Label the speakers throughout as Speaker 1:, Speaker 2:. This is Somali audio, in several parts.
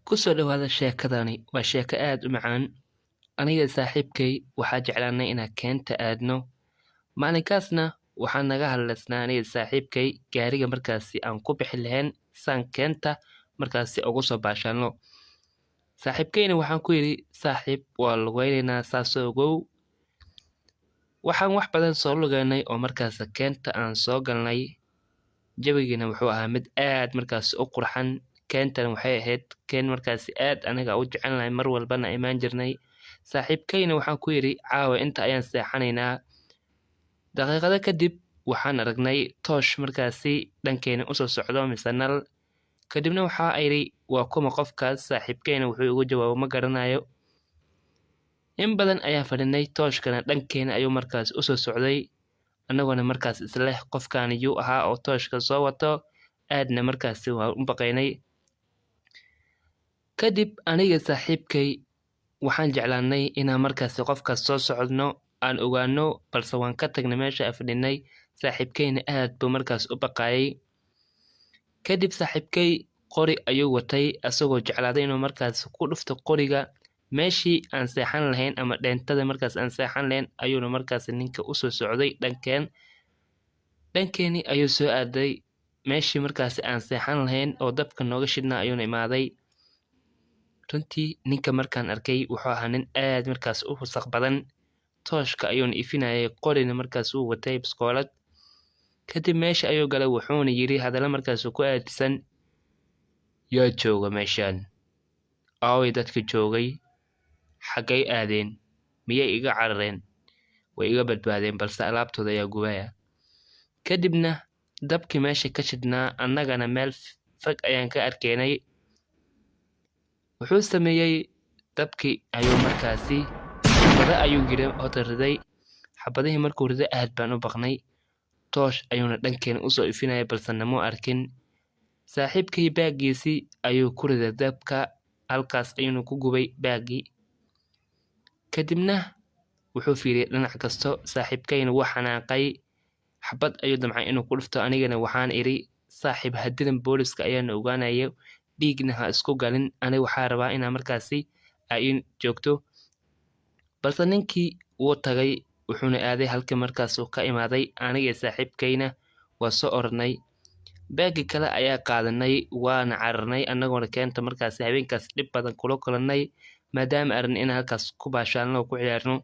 Speaker 1: Ku soo dhawaada sheekadani waa sheeko aad u macaan. Aniga saaxiibkay waxaa jeclaanay inaan keenta aadno. Maalinkaasna waxaan naga hadlaysnaa aniga saaxiibkay gaariga markaasi aan ku bixi lahayn saan keenta markaasi ugu soo baashaano. Saaxiibkayna waxaan ku yidhi saaxiib waa lugaynaynaa saasoo ogow. Waxaan wax badan soo lugaynay oo markaas keenta aan soo galnay. Jawigiina wuxuu ahaa mid aad markaas u qurxan. Keentan waxay ahayd keen markaasi aad aniga u jecelnahay mar walbana imaan jirnay. Saaxiibkayna waxaan ku yidhi caawa inta ayaan seexanaynaa. Daqiiqado kadib waxaan aragnay toosh markaasi dhankeena u soo socdo mise nal. Kadibna waxaa ayri waa kuma qofkaas. Saaxiibkayna wuxuu ugu jawaabo ma garanayo. In badan ayaan fadhinay tooshkana dhankeena ayuu markaas u soo socday. Annaguna markaas isleh qofkaan yuu ahaa oo tooshka soo wato aadna markaasi waa u baqaynay. Kadib aniga saaxiibkay waxaan jeclaanay inaan markaasi qofkaas soo socodno aan ogaano balse waan ka tagnay meesha fadhinay. Saaxiibkayna aad buu markaas u baqayay. Kadib saaxiibkay qori ayuu watay asagoo jeclaaday inuu markaas ku dhufto qoriga meeshii aan seexan lahayn ama dheentada markaas aan seexan lahayn ayuuna markaas ninka u soo socday dhankeeni ayuu soo aaday meeshii markaas aan seexan lahayn oo dabka nooga shidnaa ayuuna imaaday. Runtii ninka markaan arkay wuxuu ahaa nin aad markaas u wasakh badan. Tooshka ayuuna ifinayay qorina markaas uu watay biskoolad. Kadib meesha ayuu galay wuxuuna yiri hadalla markaas ku aadisan yaa jooga meeshaan. Aaway dadka joogay xaggay aadeen miyay iga carareen way iga badbaadeen balse alaabtooda ayaa gubaya. Kadibna dabkii meesha ka shidnaa annagana meel fog ayaan ka arkaynay. Wuxuu sameeyay dabkii ayuu markaasi xabada ayuu riday. Xabadihii markuu riday aad baan u baqnay. Toosh ayuuna dhankeena u soo ifinayay balse nama arkin. Saaxiibkay baagiisii ayuu ku riday dabka halkaas ayuuna ku gubay baagii. Kadibna wuxuu fiiriyay dhinac kasto. Saaxiibkayna wuu xanaaqay. Xabad ayuu damcay inuu ku dhufto anigana waxaan iri saaxiib hadidan booliska ayaana ogaanayo dhiigna ha isku galin aniga waxaa rabaa inaa markaasi ay joogto. Balse ninkii wuu tagay wuxuuna aaday halkii markaas uu ka imaaday. Aniga saaxiibkayna waa soo ornay. Baagi kale ayaa qaadanay waana cararnay annagoona keenta markaasi habeenkaas dhib badan kula kulannay maadaama arrin in halkaas ku baashaalno ku ciyaarno.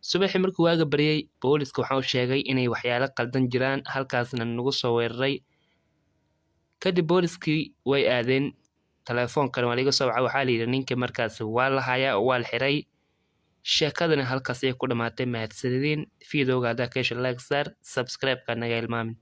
Speaker 1: Subaxii markuu waaga baryay booliska waxaa u sheegay inay waxyaalo qaldan jiraan halkaasna nagu soo weeraray. Kadib booliskii way aadeen telefoonkan waa laga soo wacay waxaa la yidhi ninka markaas waa la hayaa oo waa la xiray. Sheekadana halkaas ayay ku dhamaatay. Mahadsanidin. Fiidowga haddaa ka hesho like saar subscribe ka naga hilmaamin.